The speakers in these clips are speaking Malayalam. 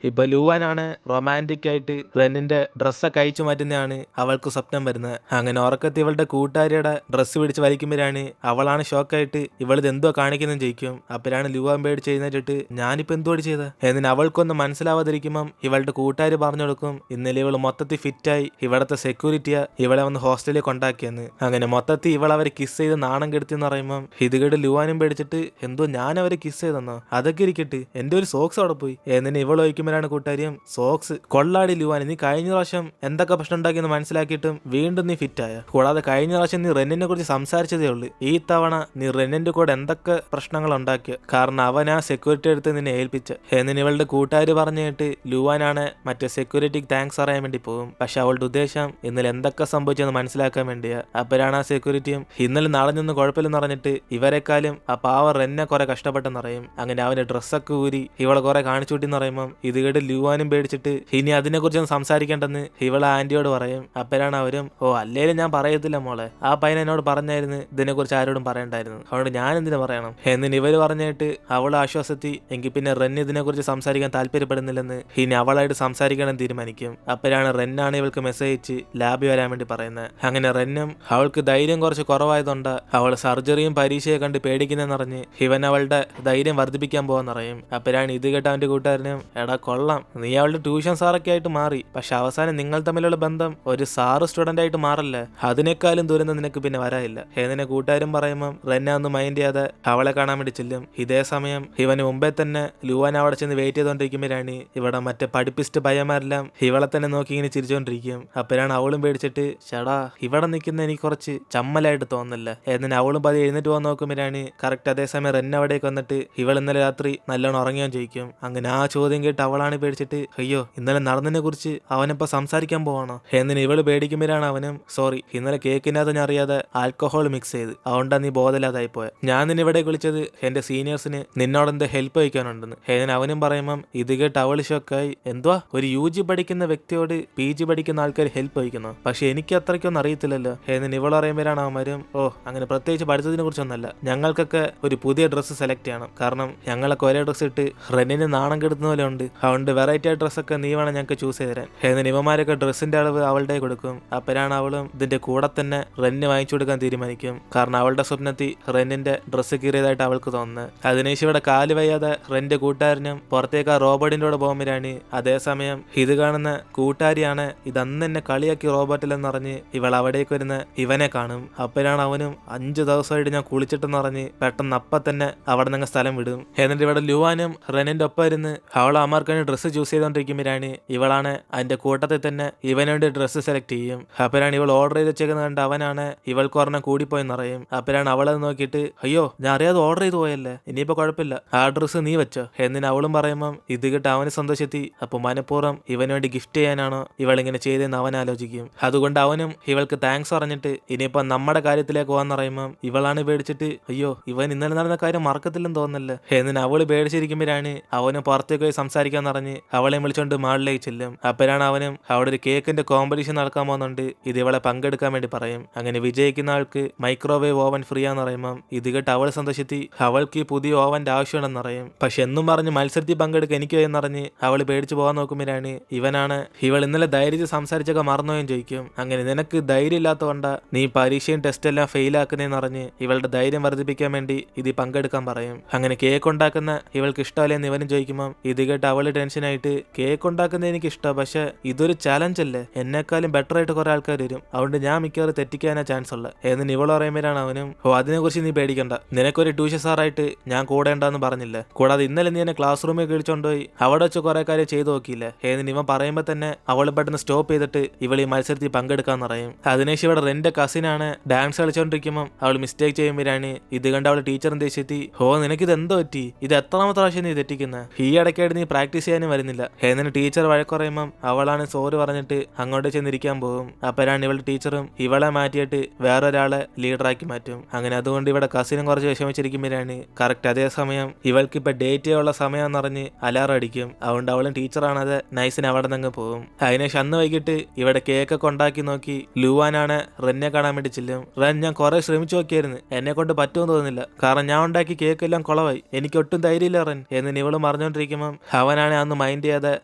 ഇപ്പൊ ലൂവാനാണ് റൊമാൻറ്റിക് ആയിട്ട് റെന്നിന്റെ ഡ്രസ്സൊക്കെ അയച്ചു മാറ്റുന്നതാണ് അവൾക്ക് സ്വപ്നം വരുന്നത്. അങ്ങനെ ഉറക്കത്തിൽ ഇവളുടെ കൂട്ടുകാരിയുടെ ഡ്രസ്സ് പിടിച്ച് വലിക്കുമ്പോഴാണ് അവളാണ് ഷോക്കായിട്ട് ഇവളിത് എന്തോ കാണിക്കുന്നതും ജയിക്കും. അപ്പോഴാണ് ലൂവാൻ പേടിച്ച് എഴുന്നേറ്റിട്ട് ഞാനിപ്പോ എന്തോടി ചെയ്ത എന്നിന് അവൾക്കൊന്നും മനസ്സിലാവാതിരിക്കുമ്പം ഇവളുടെ കൂട്ടുകാർ പറഞ്ഞു കൊടുക്കും ഇന്നലെ ഇവള് മൊത്തത്തിൽ ഫിറ്റായി ഇവിടത്തെ സെക്യൂരിറ്റിയാ ഇവളെ വന്ന് ഹോസ്റ്റലിൽ കൊണ്ടാക്കിയെന്ന്. അങ്ങനെ മൊത്തത്തിൽ ഇവളവരെ കിസ് ചെയ്ത് നാണം കെടുത്തിയെന്ന് പറയുമ്പം ഇത് കേട്ട് ലൂവാനും പേടിച്ചിട്ട് എന്തോ ഞാൻ അവരെ കിസ് ചെയ്തെന്നോ, അതൊക്കെ ഇരിക്കട്ടെ എന്റെ ഒരു സോക്സ് അവിടെ പോയി എന്നിന് ഇവൾ ഒഴിക്കുമ്പോഴാണ് കൂട്ടുകാരിയും സോക്സ് കൊള്ളാടി ലൂവാൻ, നീ കഴിഞ്ഞ പ്രാവശ്യം എന്തൊക്കെ പ്രശ്നം ഉണ്ടാക്കിയെന്ന് മനസ്സിലാക്കിയിട്ടും വീണ്ടും നീ ഫിറ്റായ. കൂടാതെ കഴിഞ്ഞ പ്രാവശ്യം നീ റെന്നിനെ കുറിച്ച് സംസാരിച്ചതേ ഉള്ളൂ, ഈ തവണ നീ റെന്നിന്റെ കൂടെ എന്തൊക്കെ പ്രശ്നങ്ങൾ ഉണ്ടാക്കിയ കാരണം അവൻ ആ സെക്യൂരിറ്റി എടുത്ത് നിന്നെ ഏൽപ്പിച്ച എന്നിന് ഇവളുടെ കൂട്ടുകാർ പറഞ്ഞു കേട്ട് ലൂവാനാണ് മറ്റേ സെക്യൂരിറ്റിക്ക് താങ്ക്സ് അറിയാൻ വേണ്ടി പോകും. പക്ഷെ അവളുടെ ഉദ്ദേശം ഇന്നലെ എന്തൊക്കെ സംഭവിച്ചെന്ന് മനസ്സിലാക്കാൻ വേണ്ടിയാ. അപ്പോഴാണ് ആ സെക്യൂരിറ്റിയും ഇന്നലെ നടന്നൊന്നും കുഴപ്പമില്ലെന്ന് പറഞ്ഞിട്ട് ഇവരെക്കാളും ആ പാവ റെന്നെ കുറെ കഷ്ടപ്പെട്ടെന്ന് പറയും. അങ്ങനെ അവന്റെ ഡ്രസ്സൊക്കെ ഊരി ഇവളെ കുറെ കാണിച്ചു കൂട്ടിന്ന് പറയുമ്പം ഇത് കേട്ട് ലൂവാനും പേടിച്ചിട്ട് ഇനി അതിനെ കുറിച്ചൊന്നും സംസാരിക്കേണ്ടെന്ന് ഇവളെ ആന്റിയോട് പറയും. അപ്പോഴാണ് അവരും ഓ അല്ലേലും ഞാൻ പറയത്തില്ല മോളെ, ആ പയ്യൻ എന്നോട് പറഞ്ഞായിരുന്നു ഇതിനെ കുറിച്ച് ആരോടും പറയണ്ടായിരുന്നു, അതുകൊണ്ട് ഞാൻ എന്തിനു പറയണം എന്നിന് ഇവര് പറഞ്ഞിട്ട് അവൾ ആശ്വാസത്തി എങ്കിൽ പിന്നെ റെൻ ഇതിനെ കുറിച്ച് സംസാരിക്കാൻ താല്പര്യപ്പെടുന്നില്ലെന്ന് ഇനി അവളായിട്ട് സംസാരിക്കണം തീരുമാനിക്കും. അപ്പോഴാണ് റെന്നാണ് ഇവൾക്ക് മെസ്സേജ് അയച്ച് ലാബിൽ വരാൻ വേണ്ടി പറയുന്നത്. അങ്ങനെ റെന്നും അവൾക്ക് ധൈര്യം കുറച്ച് കുറവായതുകൊണ്ട് അവൾ സർജറിയും പരീക്ഷയെ കണ്ട് പേടിക്കുന്നറിഞ്ഞ് ഇവൻ അവളുടെ ധൈര്യം വർദ്ധിപ്പിക്കാൻ പോവാന്നറിയും. അപ്പോഴാണ് ഇത് കേട്ട അവന്റെ കൂട്ടുകാരനും എടാ കൊള്ളാം, നീ അവളുടെ ട്യൂഷൻ സാറൊക്കെ ആയിട്ട് മാറി, പക്ഷെ അവസാനം നിങ്ങൾ തമ്മിലുള്ള ബന്ധം ഒരു സാറ് സ്റ്റുഡന്റ് ആയിട്ട് മാറല്ലേ, അതിനേക്കാളും ദുരന്തം നിനക്ക് പിന്നെ വരാനില്ല എന്നിനെ കൂട്ടുകാരും പറയുമ്പം റെന്ന ഒന്ന് മൈൻഡ് ചെയ്യാതെ അവളെ കാണാൻ വേണ്ടി ചെല്ലും. ഇതേ സമയം ഇവന് മുമ്പേ തന്നെ ലൂവാൻ അവിടെ ചെന്ന് വെയിറ്റ് ചെയ്തോണ്ടിരിക്കുമ്പോഴാണ് ഇവിടെ മറ്റേ പഠിപ്പിസ്റ്റ് പയ്യന്മാരെല്ലാം ഇവളെ തന്നെ നോക്കി ഇങ്ങനെ ചിരിച്ചോണ്ടിരിക്കും. അപ്പോഴാണ് അവളും പേടിച്ചിട്ട് ചേടാ ഇവിടെ നിൽക്കുന്ന എനിക്ക് കുറച്ച് ചമ്മലായിട്ട് തോന്നുന്നില്ല എന്നിന് അവളും പതി എഴുന്നേറ്റ് പോകാൻ നോക്കുമ്പോഴാണ് കറക്റ്റ് അതേസമയം റെന്ന അവിടേക്ക് വന്നിട്ട് ഇവൾ ഇന്നലെ രാത്രി നല്ലോണം ഉറങ്ങിയാൻ ചോദിക്കും. അങ്ങനെ ആ ചോദ്യം കേട്ട് അവളാണ് പേടിച്ചിട്ട് അയ്യോ ഇന്നലെ നടന്നതിനെ കുറിച്ച് അവനിപ്പോ സംസാരിക്കാൻ പോവാണോ എന്നിന് ഇവള് പേടിക്കുമ്പോഴാണ് അവനും സോറി ഇന്നലെ കേക്കിനകത്ത് ഞാൻ അറിയാതെ ആൽക്കഹോൾ മിക്സ് ചെയ്ത് അതുകൊണ്ടാണ് നീ ബോധമില്ലാതായി പോയത്, ഞാൻ നിന്നെ ഇവിടെ വിളിച്ചത് എന്റെ സീനിയേഴ്സിന് നിന്നോട് എന്ത് ഹെൽപ്പ് വയ്ക്കാനുണ്ടെന്ന് എന്നിന് അവനും പറയുമ്പം ഇത് കേട്ട് അവൾ ഷോക്കായി എന്തുവാ ഒരു UG പഠിക്കുന്ന വ്യക്തിയോട് PG പഠിക്കുന്ന ആൾക്കാർ ഹെൽപ്പ് വയ്ക്കുന്നു, പക്ഷെ എനിക്ക് അത്രയ്ക്കൊന്നും അറിയത്തില്ലല്ലോ എന്നിന് ഇവൾ പറയുമ്പോഴാണ് അവന്മാരും ഓ അങ്ങനെ പ്രത്യേകിച്ച് പഠിത്തതിനെ കുറിച്ചൊന്നല്ല, ഞങ്ങൾക്കൊക്കെ ഒരു പുതിയ ഡ്രസ്സ് സെലക്ട് ചെയ്യണം, കാരണം ഞങ്ങളൊക്കെ ഒരേ ഡ്രസ്സ് ഇട്ട് റെന്നിന് നാണം കെടുത്തുന്ന പോലെ ഉണ്ട്, അതുകൊണ്ട് വെറൈറ്റി ആയ ഡ്രസ്സൊക്കെ നീ വേണം ഞങ്ങൾക്ക് ചൂസ് ചെയ്ത് തരാൻ എന്നിന് ഇവന്മാരൊക്കെ ഡ്രസ്സിന്റെ അളവ് അവളുടെ കൊടുക്കും. അപ്പോഴാണ് അവളും ഇതിന്റെ കൂടെ തന്നെ റെന്ന് വാങ്ങിച്ചു കൊടുക്കാൻ തീരുമാനിക്കും, കാരണം അവളുടെ സ്വപ്നത്തിൽ റെന്നിന്റെ ഡ്രസ്സ് കീറിയതായിട്ട് അവൾക്ക് തോന്നുന്നത്. അതിനുശേഷം ഇവിടെ കാല് വയ്യാതെ റെന്റെ കൂട്ടുകാരനും പുറത്തേക്ക് ആ റോബോട്ടിന്റെ കൂടെ പോകുമ്പോഴാണ് അതേസമയം ഇത് കാണുന്ന കൂട്ടുകാരിയാണ് ഇതന്ന് എന്നെ കളിയാക്കി റോബോട്ടിലെന്ന് പറഞ്ഞ് ഇവൾ അവിടേക്ക് വരുന്ന ഇവനെ കാണും. അപ്പോഴാണ് അവനും 5 ദിവസമായിട്ട് ഞാൻ കുളിച്ചിട്ടെന്ന് പറഞ്ഞ് പെട്ടെന്ന് അപ്പം തന്നെ അവിടെ നിന്ന് സ്ഥലം വിടും. എന്നിട്ട് ഇവിടെ ലൂവാനും റെനിന്റെ ഒപ്പം ഇരുന്ന് അവൾ അമ്മമാർക്ക് വേണ്ടി ഡ്രസ്സ് ചൂസ് ചെയ്തോണ്ടിരിക്കുമ്പോഴാണ് ഇവളാണ് അതിന്റെ കൂട്ടത്തിൽ തന്നെ ഇവന് വേണ്ടി ഡ്രസ്സ് സെലക്ട് ചെയ്യും. അപ്പോഴാണ് ഇവൾ ഓർഡർ ചെയ്ത് വെച്ചേക്കുന്നത് കണ്ട് അവനാണ് ഇവൾക്ക് ഒരെണ്ണം കൂടിപ്പോയെന്ന് അറിയും. അപ്പോഴാണ് അവളത് നോക്കിയിട്ട് അയ്യോ ഞാൻ അറിയാതെ ഓർഡർ ചെയ്ത് പോയല്ലേ, ഇനിയിപ്പോ കുഴപ്പമില്ല ആ ഡ്രസ്സ് നീ വെച്ചോ എന്നിന് അവളും പറയുമ്പം ഇത് കേട്ട് അവന് സന്തോഷെത്തി. അപ്പൊ മനഃപൂർവ്വം ഇവന് വേണ്ടി ഗിഫ്റ്റ് ചെയ്യാനാണോ ഇവളിങ്ങനെ ചെയ്തെന്ന് അവൻ ആലോചിക്കും. അതുകൊണ്ട് അവനും ഇവൾക്ക് താങ്ക്സ് പറഞ്ഞിട്ട് ഇനിയിപ്പോ നമ്മുടെ കാര്യത്തിലേക്ക് പോകാന്ന് പറയുമ്പം ഇവളാണ് പേടിച്ചിട്ട് അയ്യോ ഇവൻ ഇന്നലെ നടന്ന കാര്യം മറക്കത്തില്ലെന്ന് തോന്നല്ലേ എന്നിന് അവള് പേടിച്ചിരിക്കുമ്പോഴാണ് അവന് പുറത്തേക്ക് പോയി സംസാരിക്കാൻ പറഞ്ഞ് അവളെ വിളിച്ചോണ്ട് മാളിലേക്ക് ചെല്ലും. അപ്പോഴാണ് അവനും അവിടെ ഒരു കേക്കിന്റെ കോമ്പറ്റീഷൻ നടക്കാൻ പോകുന്നുണ്ട്, ഇത് ഇവളെ പങ്കെടുക്കാൻ വേണ്ടി പറയും. അങ്ങനെ വിജയിക്കുന്ന ആൾക്ക് മൈക്രോവേവ് ഓവൻ ഫ്രീ ആന്ന് പറയുമ്പം ഇത് കേട്ട് അവൾ സന്തോഷത്തി അവൾക്ക് ഈ പുതിയ ഓവന്റെ ആവശ്യമുണ്ടെന്ന് പറയും. പക്ഷെ എന്നും പറഞ്ഞ് മത്സരത്തിൽ പങ്കെടുക്കാൻ എനിക്ക് എന്നറിഞ്ഞ് അവൾ പേടിച്ച് പോകാൻ നോക്കുമ്പോഴാണ് ഇവനാണ് ഇവൾ ഇന്നലെ ധൈര്യത്തിൽ സംസാരിച്ചൊക്കെ മറന്നുപോയും ചോദിക്കും. അങ്ങനെ നിനക്ക് ധൈര്യം ഇല്ലാത്തതുകൊണ്ടാ നീ പരീക്ഷയും ടെസ്റ്റ് എല്ലാം ഫെയിൽ ആക്കുന്നതെന്ന് അറിഞ്ഞ് ഇവളുടെ ധൈര്യം വർദ്ധിപ്പിക്കാൻ വേണ്ടി ഇതിൽ പങ്കെടുക്കാൻ പറയും. അങ്ങനെ കേക്ക് ഉണ്ടാക്കുന്ന ഇവൾക്ക് ഇഷ്ടമല്ലെന്ന് ഇവനും ചോദിക്കുമ്പോൾ ഇത് കേട്ട് അവള് ടെൻഷനായിട്ട് കേക്ക് ഉണ്ടാക്കുന്നത് എനിക്ക് ഇഷ്ടമാണ്, പക്ഷെ ഇതൊരു ചലഞ്ച് അല്ലേ, എന്നെക്കാളും ബെറ്റർ ആയിട്ട് കുറെ ആൾക്കാർ വരും, അതുകൊണ്ട് ഞാൻ മിക്കവാറും തെറ്റിക്കാനാ ചാൻസ് ഉള്ളത് എന്നിന് ഇവൾ പറയുമ്പോഴാണ് അവനും ഓ അതിനെ കുറിച്ച് നീ പേടിക്കണ്ട, നിനക്കൊരു ട്യൂഷൻ സാറായിട്ട് ഞാൻ കൂടേണ്ടെന്ന് പറഞ്ഞില്ലേ, കൂടാതെ ഇന്നലെ നീ എന്നെ ക്ലാസ് റൂമിൽ വിളിച്ചോണ്ടുപോയി അവിടെ വെച്ച് കുറെ കാര്യം ചെയ്തു നോക്കിയില്ലേ എന്നിന് ഇവൻ പറയുമ്പോൾ തന്നെ അവൾ പെട്ടെന്ന് സ്റ്റോപ്പ് ചെയ്തിട്ട് ഇവൾ ഈ മത്സരത്തിൽ പങ്കെടുക്കാൻ പറയും. അതിനുശേഷം ഇവിടെ റെന്റെ കസിനാണ് ഡാൻസ് കളിച്ചോണ്ടിരിക്കുമ്പോൾ അവൾ മിസ്റ്റേക്ക് ചെയ്യുമ്പോഴാണ് ഇത് കണ്ട് അവളെ ടീച്ചറും ദേശത്തി ഓ നിനക്കിത് എന്തോ പറ്റി, ഇത് എത്രാമത്തെ പ്രാവശ്യം നീ തെറ്റിക്കുന്നത്, ഈ ഇടയ്ക്കായിട്ട് നീ പ്രാക്ടീസ് ചെയ്യാനും വരുന്നില്ല എന്നിന് ടീച്ചർ വഴക്കുറയുമ്പം അവളാണ് സോറി പറഞ്ഞിട്ട് അങ്ങോട്ട് ചെന്നിരിക്കാൻ പോകും. അപ്പോഴാണ് ഇവളുടെ ടീച്ചറും ഇവളെ മാറ്റിയിട്ട് വേറൊരാളെ ലീഡറാക്കി മാറ്റും. അങ്ങനെ അതുകൊണ്ട് ഇവിടെ കസിനും കുറച്ച് വിഷമിച്ചിരിക്കുമ്പോഴാണ് കറക്റ്റ് അതേസമയം ഇവൾക്ക് ഇപ്പൊ ഡേറ്റ് ചെയ്യാനുള്ള സമയം എന്ന് പറഞ്ഞ് അലാറം അടിക്കും. അതുകൊണ്ട് അവളും ടീച്ചറാണത് നൈസിന് അവിടെ നിന്ന് പോകും. അതിനുശേഷം അന്ന് വൈകിട്ട് ഇവിടെ കേക്കൊക്കെ ഉണ്ടാക്കി നോക്കി ലൂവാനാണ് റെന്നെ കാണാൻ വേണ്ടി ചെല്ലും. റെൻ ഞാൻ കുറെ ശ്രമിച്ചു നോക്കിയായിരുന്നു, എന്നെ കൊണ്ട് പറ്റുമെന്ന് തോന്നുന്നില്ല, കാരണം ഞാൻ ഉണ്ടാക്കി കേക്ക് എല്ലാം കുളവായി, എനിക്ക് ഒട്ടും ധൈര്യമില്ല റെൻ എന്നിന് ഇവള് പറഞ്ഞോണ്ടിരിക്കുമ്പം അവനാണ് ഇവനാണെ അന്ന് മൈൻഡ് ചെയ്യാതെ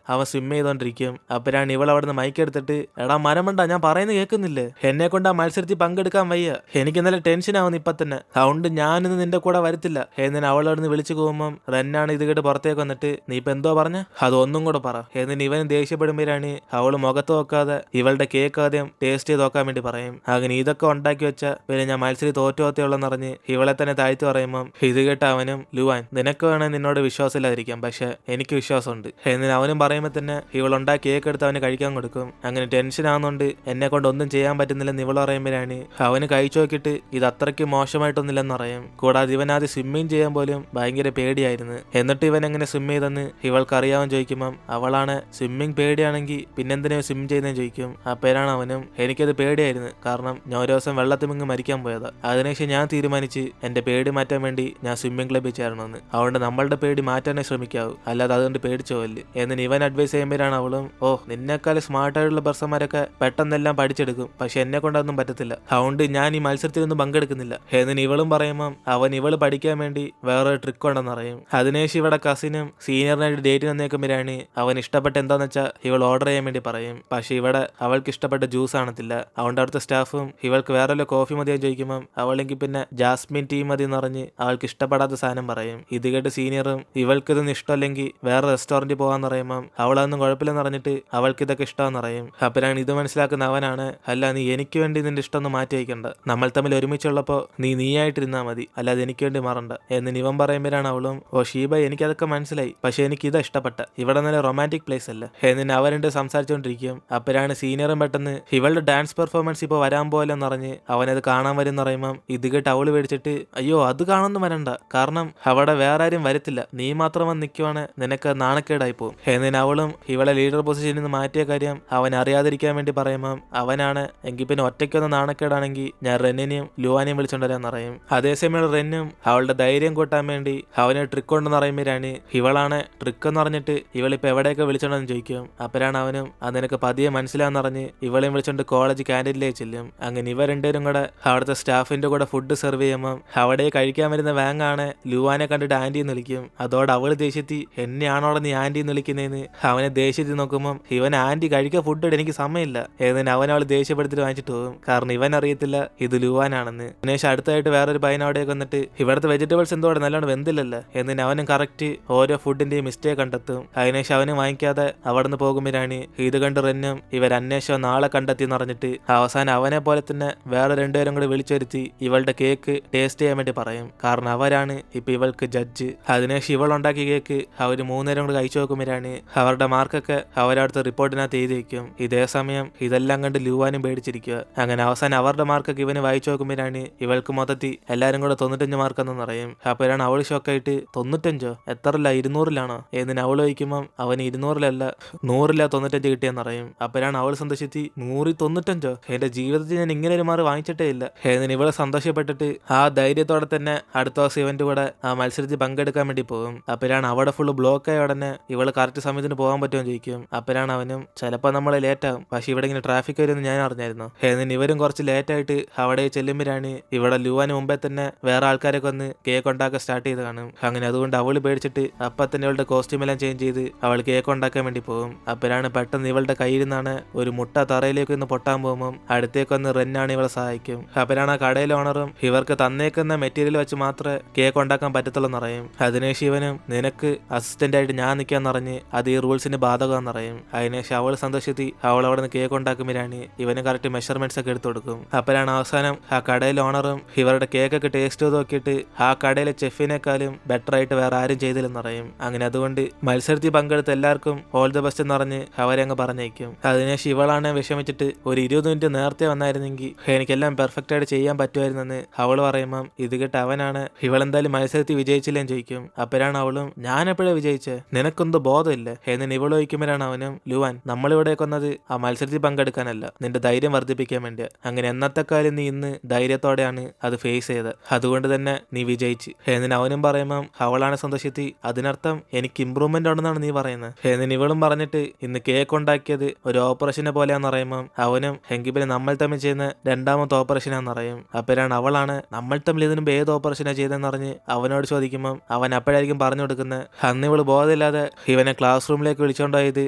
അവൻ സ്വിം ചെയ്തോണ്ടിരിക്കും. അപ്പോഴാണ് ഇവൾ അവിടുന്ന് മൈക്ക് എടുത്തിട്ട്, എടാ മരമണ്ട, ഞാൻ പറയുന്നത് കേൾക്കുന്നില്ലേ? എന്നെ കൊണ്ട് ആ മത്സരത്തിൽ പങ്കെടുക്കാൻ വയ്യ, എനിക്ക് നല്ല ടെൻഷൻ ആവുന്നു ഇപ്പൊ തന്നെ, അതുകൊണ്ട് ഞാനിന്ന് നിന്റെ കൂടെ വരത്തില്ല എന്നിന് അവൾ അവിടുന്ന് വിളിച്ചു പോകുമ്പം റെന്നാണ് ഇത് കേട്ട് പുറത്തേക്ക് വന്നിട്ട്, നീ ഇപ്പൊ എന്തോ പറഞ്ഞ, അതൊന്നും കൂടെ പറ എന്നിന് ഇവന് ദേഷ്യപ്പെടുമ്പോഴാണ് അവള് മുഖത്ത് നോക്കാതെ ഇവളുടെ കേക്ക് ആദ്യം ടേസ്റ്റ് ചെയ്ത് നോക്കാൻ വേണ്ടി പറയും. അങ്ങനെ ഇതൊക്കെ ഉണ്ടാക്കി വെച്ച പിന്നെ ഞാൻ മത്സരം തോറ്റുപോത്തേയുള്ളെന്ന് പറഞ്ഞ് ഇവളെ തന്നെ താഴ്ത്തി പറയുമ്പം ഇത് കേട്ട് അവനും, ലുവാൻ നിനക്ക് വേണേ നിന്നോട് വിശ്വാസമില്ലാതിരിക്കാം, പക്ഷെ എനിക്ക് വിശ്വാസമുണ്ട് എന്നിന് അവനും പറയുമ്പോൾ തന്നെ ഇവളുണ്ടാക്കി കേക്ക് എടുത്ത് അവന് കഴിക്കാൻ കൊടുക്കും. അങ്ങനെ ടെൻഷൻ ആവുന്നോണ്ട് എന്നെ കൊണ്ട് ഒന്നും ചെയ്യാൻ പറ്റുന്നില്ലെന്ന് ഇവൾ പറയുമ്പോഴാണ് അവന് കഴിച്ചു നോക്കിയിട്ട് ഇത് അത്രയ്ക്ക് മോശമായിട്ടൊന്നുമില്ലെന്ന് പറയും. കൂടാതെ ഇവൻ ആദ്യം സ്വിമ്മിങ് ചെയ്യാൻ പോലും ഭയങ്കര പേടിയായിരുന്നു, എന്നിട്ട് ഇവൻ എങ്ങനെ സ്വിം ചെയ്തെന്ന് ഇവൾക്ക് അറിയാൻ ചോദിക്കുമ്പം അവളാണ് സ്വിമ്മിങ് പേടിയാണെങ്കിൽ പിന്നെന്തിനാ സ്വിം ചെയ്യുന്നതെന്ന് ചോദിക്കും. അപ്പോഴാണ് അവനും, എനിക്കത് പേടിയായിരുന്നു, കാരണം ഞാൻ ഒരു ദിവസം വെള്ളത്തിൽ മുങ്ങി മരിക്കാൻ പോയതാ, അതിനുശേഷം ഞാൻ തീരുമാനിച്ച് എന്റെ പേടി മാറ്റാൻ വേണ്ടി ഞാൻ സ്വിമ്മിംഗ് ക്ലബ്ബിൽ ചേരണമെന്ന്, അതുകൊണ്ട് നമ്മളുടെ പേടി മാറ്റാനേ ശ്രമിക്കാവൂ, അല്ലാതെ അതുകൊണ്ട് പേടിച്ചു പോവല്ലേ എന്നിന് ഇവൻ അഡ്വൈസ് ചെയ്യുമ്പോഴാണ് അവളും, ഓ നിന്നെക്കാൾ സ്മാർട്ടായിട്ടുള്ള പേഴ്സന്മാരൊക്കെ പെട്ടെന്നെല്ലാം പഠിച്ചെടുക്കും, പക്ഷെ എന്നെ കൊണ്ടൊന്നും പറ്റത്തില്ല, അതുകൊണ്ട് ഞാൻ ഈ മത്സരത്തിലൊന്നും പങ്കെടുക്കുന്നില്ല എന്നിന് ഇവളും പറയുമ്പം അവൻ ഇവള് പഠിക്കാൻ വേണ്ടി വേറൊരു ട്രിക്ക് ഉണ്ടെന്ന് അറിയും. അതിനുശേഷം ഇവിടെ കസിനും സീനിയറിനായിട്ട് ഡേറ്റിന് വന്നേക്കുമ്പോഴാണ് അവൻ ഇഷ്ടപ്പെട്ട എന്താന്ന് വെച്ചാൽ ഇവൾ ഓർഡർ ചെയ്യാൻ വേണ്ടി പറയും. പക്ഷെ ഇവിടെ അവൾക്ക് ഇഷ്ടപ്പെട്ട ജ്യൂസ് ആണത്തില്ല, അതുകൊണ്ട് അവിടുത്തെ സ്റ്റാഫും ഇവൾക്ക് വേറെ കോഫി മതിയെന്ന് ചോദിക്കുമ്പം അവളെങ്കിൽ പിന്നെ ജാസ്മിൻ ടീ മതി എന്ന് പറഞ്ഞ് അവൾക്ക് ഇഷ്ടപ്പെടാത്ത സാധനം പറയും. ഇത് കേട്ട് സീനിയറും ഇവൾക്കിതൊന്നും ഇഷ്ടമല്ലെങ്കിൽ വേറെ റെസ്റ്റോറന്റിൽ പോകാന്ന് പറയുമ്പം അവളൊന്നും കുഴപ്പമില്ലെന്ന് പറഞ്ഞിട്ട് അവൾക്ക് ഇതൊക്കെ ഇഷ്ടമെന്ന് പറയും. അപ്പോഴാണ് ഇത് മനസ്സിലാക്കുന്ന അവനാണ്, അല്ല നീ എനിക്ക് വേണ്ടി നിന്റെ ഇഷ്ടമൊന്നും മാറ്റി വയ്ക്കണ്ട, നമ്മൾ തമ്മിൽ ഒരുമിച്ചുള്ളപ്പോൾ നീയായിട്ടിരുന്നാ മതി, അല്ലാതെ എനിക്ക് വേണ്ടി മാറണ്ട എന്ന് ഇവൻ പറയുമ്പോഴാണ് അവളും, ഓ ഷീബ എനിക്കതൊക്കെ മനസ്സിലായി, പക്ഷെ എനിക്ക് ഇതാ ഇഷ്ടപ്പെട്ട, ഇവിടെ നല്ല റൊമാൻറ്റിക് പ്ലേസ് അല്ല എന്നിന് അവരുണ്ട് സംസാരിച്ചുകൊണ്ടിരിക്കും. അപ്പോഴാണ് സീനിയറും പെട്ടെന്ന് ഇവളുടെ ഡാൻസ് പെർഫോമൻസ് ഇപ്പോൾ വരാൻ പോലെന്ന് പറഞ്ഞ് അവനത് കാണാൻ വരും എന്ന് പറയുമ്പം ഇത് കേട്ട് അവള് മേടിച്ചിട്ട്, അയ്യോ അത് കാണുന്നു വരണ്ട, കാരണം അവിടെ വേറെ ആരും വരത്തില്ല, നീ മാത്രം വന്ന് നിൽക്കുവാണ്, നിനക്ക് നാണക്കേടായി പോകും എന്നിന് അവളും ഇവളെ ലീഡർ പൊസിഷനിൽ നിന്ന് മാറ്റിയ കാര്യം അവൻ അറിയാതിരിക്കാൻ വേണ്ടി പറയുമ്പം അവനാണ്, എങ്കിൽ പിന്നെ ഒറ്റയ്ക്കൊന്ന് നാണക്കേടാണെങ്കിൽ ഞാൻ റെന്നിനെയും ലുവാനെയും വിളിച്ചോണ്ടരാന്ന് പറയും. അതേസമയം റെന്നും അവളുടെ ധൈര്യം കൂട്ടാൻ വേണ്ടി അവനെ ട്രിക്ക് ഉണ്ടെന്ന് പറയുമ്പോഴാണ് ഇവളാണ് ട്രിക്ക് എന്ന് പറഞ്ഞിട്ട് ഇവളിപ്പോൾ എവിടെയൊക്കെ വിളിച്ചോണ്ടെന്ന് ചോദിക്കും. അപ്പോഴാണ് അവനും അത് നിനക്ക് പതിയെ മനസ്സിലാന്ന് പറഞ്ഞ് ഇവളെയും വിളിച്ചോണ്ട് കോളേജ് ക്യാൻറ്റീനിലേക്ക് ചെല്ലും. അങ്ങനെ ഇവ രണ്ടുപേരും കൂടെ അവിടുത്തെ സ്റ്റാഫിന്റെ കൂടെ ഫുഡ് സെർവ് ചെയ്യുമ്പം അവിടെ കഴിക്കാൻ വരുന്ന വാങ്ങാണ് ലുവാനെ കണ്ടിട്ട് ആന്റി എന്ന് വിളിക്കും. അതോടെ അവള് ദേഷ്യത്തി, എന്നെയാണോടെ നീ ആന്റി എന്ന് വിളിക്കുന്നതെന്ന് അവനെ ദേഷ്യത്തിൽ നോക്കുമ്പം ഇവൻ ആന്റി കഴിക്കാൻ ഫുഡ് ഇട്ട് എനിക്ക് സമയമില്ല എന്നതിന് അവൾ ദേഷ്യപ്പെടുത്തിട്ട് വാങ്ങിച്ചിട്ട് പോകും, കാരണം ഇവൻ അറിയത്തില്ല ഇത് ലുവാനാണെന്ന്. അതിനുശേഷം അടുത്തായിട്ട് വേറൊരു പയ്യൻ അവിടേക്ക് വന്നിട്ട് ഇവിടുത്തെ വെജിറ്റബിൾസ് എന്തോടെ നല്ലോണം വെന്തില്ലല്ലോ എന്നതിന് അവനും കറക്റ്റ് ഓരോ ഫുഡിന്റെയും മിസ്റ്റേക്ക് കണ്ടെത്തും. അതിനുശേഷം അവനും വാങ്ങിക്കാതെ അവിടെ നിന്ന് പോകുമ്പോഴാണ് ഇത് കണ്ട് റെന്നും ഇവർ അന്വേഷണം നാളെ കണ്ടെത്തി എന്ന് പറഞ്ഞിട്ട് അവസാനം അവനെ പോലെ തന്നെ വേറെ രണ്ടുപേരും കൂടെ വിളിച്ചു വരുത്തി ഇവളുടെ കേക്ക് ടേസ്റ്റ് ചെയ്യാൻ വേണ്ടി പറയും, കാരണം അവരാണ് ഇപ്പൊ ഇവൾക്ക് ജഡ്ജ്. അതിനുശേഷം ഇവൾ ഉണ്ടാക്കിയ കേക്ക് അവർ മൂന്നുപേരും കൂടെ കഴിച്ചു നോക്കുമ്പോഴാണ് അവരുടെ മാർക്കൊക്കെ അവരടുത്ത റിപ്പോർട്ടിനകത്ത് എഴുതി വയ്ക്കും. ഇതേ സമയം ഇതെല്ലാം കണ്ട് ലുവാനും പേടിച്ചിരിക്കുക. അങ്ങനെ അവസാനം അവരുടെ മാർക്കൊക്കെ ഇവന് വായിച്ചു നോക്കുമ്പോഴാണ് ഇവൾക്ക് മൊത്തത്തിൽ എല്ലാരും കൂടെ 95 മാർക്കെന്ന് പറയും. അപ്പോഴാണ് അവൾ ഷോക്കായിട്ട് 95 എത്രല്ല 200-ലാണോ എന്നിന് അവൾ ചോദിക്കുമ്പം അവന് 200-ലല്ല 100-ലാ 95 കിട്ടിയെന്ന് പറയും. അപ്പോഴാണ് അവൾ സന്തോഷത്തി 195 എന്റെ ജീവിതത്തിൽ ഞാൻ ഇങ്ങനെ ഒരു മാർക്ക് വാങ്ങിച്ചിട്ടേ ഇല്ല എന്നിന് ഇവളെ സന്തോഷപ്പെട്ടിട്ട് ആ ധൈര്യത്തോടെ തന്നെ അടുത്ത ദിവസം ഇവന്റെ കൂടെ ആ മത്സരത്തിൽ പങ്കെടുക്കാൻ വേണ്ടി പോകും. അപ്പോഴാണ് അവിടെ ഫുള്ള് ബ്ലോക്ക് ആയ ഉടനെ ഇവള് കറക്റ്റ് സമയത്തിന് പോകാൻ പറ്റുമോ ചോദിക്കും. അപ്പോഴാണ് അവനും, ചിലപ്പോൾ നമ്മളെ ലേറ്റ് ആകും, പക്ഷെ ഇവിടെ ഇങ്ങനെ ട്രാഫിക് വരുമെന്ന് ഞാൻ അറിഞ്ഞായിരുന്നു എന്നിന് ഇവരും കുറച്ച് ലേറ്റ് ആയിട്ട് അവിടെ ചെല്ലുമ്പോഴാണ് ഇവിടെ ലുവാന് മുമ്പേ തന്നെ വേറെ ആൾക്കാരൊക്കെ വന്ന് കേക്ക് ഉണ്ടാക്കാൻ സ്റ്റാർട്ട് ചെയ്ത് കാണും. അങ്ങനെ അതുകൊണ്ട് അവള് പേടിച്ചിട്ട് അപ്പം തന്നെ ഇവളുടെ കോസ്റ്റ്യൂം എല്ലാം ചേഞ്ച് ചെയ്ത് അവൾ കേക്ക് ഉണ്ടാക്കാൻ വേണ്ടി പോകും. അപ്പോഴാണ് പെട്ടെന്ന് ഇവളുടെ കയ്യിൽ നിന്നാണ് ഒരു മുട്ട തറയിലേക്ക് ഒന്ന് പൊട്ടാൻ പോകുമ്പം അടുത്തേക്ക് വന്ന് റെന്നാണ് ഇവളെ സഹായിക്കും. അപ്പോഴാണ് ആ കടയിലെ ഓണറും ഇവർക്ക് തന്നേക്കുന്ന മെറ്റീരിയൽ വെച്ച് മാത്രമേ കേക്ക് ഉണ്ടാക്കാൻ പറ്റത്തുള്ളൂ എന്നറിയും. അതിനുശേഷം ഇവനും, നിനക്ക് അസിസ്റ്റന്റ് ആയിട്ട് ഞാൻ നിൽക്കാന്ന് പറഞ്ഞ് അത് ഈ റൂൾസിന് ബാധകമെന്ന് പറയും. അതിനുശേഷം അവൾ സന്തോഷത്തി അവൾ അവിടെ നിന്ന് കേക്ക് ഉണ്ടാക്കുമ്പോഴാണ് ഇവന് കറക്റ്റ് മെഷർമെന്റ്സ് ഒക്കെ എടുത്തു കൊടുക്കും. അപ്പോഴാണ് അവസാനം ആ കടയിലെ ഓണറും ഇവരുടെ കേക്കൊക്കെ ടേസ്റ്റ് ചെയ്ത് നോക്കിയിട്ട് ആ കടയിലെ ചെഫിനേക്കാളും ബെറ്റർ ആയിട്ട് വേറെ ആരും ചെയ്തില്ലെന്ന് പറയും. അങ്ങനെ അതുകൊണ്ട് മത്സരത്തിൽ പങ്കെടുത്ത എല്ലാവർക്കും ഓൾ ദ ബെസ്റ്റ് എന്ന് പറഞ്ഞ് അവരെ അങ്ങ് പറഞ്ഞേക്കും. അതിനുശേഷം ഇവളാണ് വിഷമിച്ചിട്ട് ഒരു 20 മിനിറ്റ് നേരത്തെ വന്നായിരുന്നെങ്കിൽ എനിക്കെല്ലാം പെർഫെക്റ്റ് ആയിട്ട് ചെയ്യാൻ പറ്റുമായിരുന്നെന്ന് അവൾ പറയുമ്പം ഇത് കേട്ട് അവനാണ്, ഇവളെന്തായാലും മത്സരത്തിൽ വിജയിച്ചില്ലെന്ന് ചോദിക്കും. അപ്പോഴാണ് അവളും, ഞാൻ എപ്പോഴാണ് വിജയിച്ചേ, നിനക്കൊന്നും ബോധമില്ല എന്നിന് ഇവൾ ചോദിക്കുമ്പോഴാണ് അവനും, ലുവാൻ നമ്മളിവിടെ കൊന്നത് ആ മത്സരത്തിൽ പങ്കെടുക്കാനല്ല, നിന്റെ ധൈര്യം വർദ്ധിപ്പിക്കാൻ വേണ്ടി. അങ്ങനെ എന്നത്തെക്കാലം നീ ഇന്ന് ധൈര്യത്തോടെയാണ് അത് ഫേസ് ചെയ്തത്, അതുകൊണ്ട് തന്നെ നീ വിജയിച്ച് എന്നിന് അവനും പറയുമ്പം അവളാണ് സന്തോഷത്തി, അതിനർത്ഥം എനിക്ക് ഇമ്പ്രൂവ്മെന്റ് ഉണ്ടെന്നാണ് നീ പറയുന്നത് എന്നിന് ഇവളും പറഞ്ഞിട്ട് ഇന്ന് കേക്ക് ഉണ്ടാക്കിയത് ഒരു ഓപ്പറേഷനെ പോലെയാന്ന് പറയുമ്പം അവനും, എങ്കിൽ പിന്നെ നമ്മൾ തമ്മിൽ ചെയ്യുന്ന രണ്ടാമത്തെ ഓപ്പറേഷനാന്ന് പറയും. അപ്പോഴാണ് അവളാണ്, നമ്മൾ തമ്മിൽ ഇതിനും ഏത് ഓപ്പറേഷനാണ് ചെയ്തതെന്ന് പറഞ്ഞ് അവനോട് ചോദിക്കുമ്പം അവൻ അപ്പോഴായിരിക്കും പറഞ്ഞു കൊടുക്കുന്നത്, അന്ന് ഇവള് ബോധമില്ലാതെ അറിയാതെ ഇവനെ ക്ലാസ് റൂമിലേക്ക് വിളിച്ചോണ്ടായത്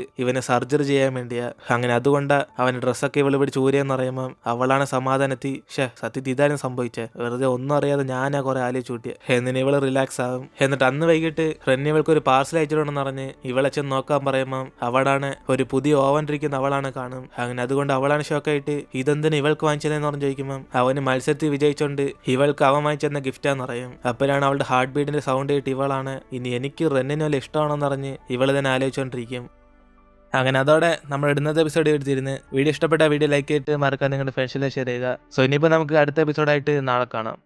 ഇവനെ സർജറി ചെയ്യാൻ വേണ്ടിയാ. അങ്ങനെ അതുകൊണ്ട് അവന്റെ ഡ്രസ്സൊക്കെ ഇവള് പിടിച്ച് ഊരിയെന്ന് പറയുമ്പം അവളാണ് സമാധാനത്തി സത്യത്തിൽ ഇതാരും സംഭവിച്ചേ, വെറുതെ ഒന്നും അറിയാതെ ഞാനാ കുറെ ആലോചിച്ച് കൂട്ടിയെ എന്നിന് ഇവള് റിലാക്സ് ആകും. എന്നിട്ട് അന്ന് വൈകിട്ട് റെന്നി ഇവൾക്ക് ഒരു പാർസൽ അയച്ചിട്ടുണ്ടെന്ന് പറഞ്ഞ് ഇവളെ ചെന്ന് നോക്കാൻ പറയുമ്പം അവളാണ് ഒരു പുതിയ ഓവൻ ഇരിക്കുന്ന അവളാണ് കാണും. അങ്ങനെ അതുകൊണ്ട് അവളാണ് ഷോക്കായിട്ട് ഇതെന്തിനാ ഇവൾക്ക് വാങ്ങിച്ചതെന്ന് പറഞ്ഞ് ചോദിക്കുമ്പം അവന് മത്സരത്തിൽ വിജയിച്ചോണ്ട് ഇവൾക്ക് അവൻ വാങ്ങിച്ചെന്ന ഗിഫ്റ്റാന്ന് പറയും. അപ്പോഴാണ് അവളുടെ ഹാർട്ട് ബീറ്റിന്റെ സൗണ്ട് കേട്ട് ഇവളാണ് ഇനി എനിക്ക് റെന്നിന് വല്ല ഇഷ്ടമാണെന്ന് പറഞ്ഞ് ഇവള് തന്നെ ആലോചിച്ചോണ്ടിരിക്കും. അങ്ങനെ അതോടെ നമ്മൾ ഇടുന്നത് എപ്പിസോഡ് എടുത്തിരുന്ന് വീഡിയോ ഇഷ്ടപ്പെട്ട വീഡിയോ ലൈക്ക് ചെയ്തിട്ട് മറക്കാൻ നിങ്ങളുടെ ഫ്രണ്ട്സിലെ ഷെയർ ചെയ്യുക. സോ ഇനിയിപ്പോൾ നമുക്ക് അടുത്ത എപ്പിസോഡായിട്ട് നാളെ കാണാം.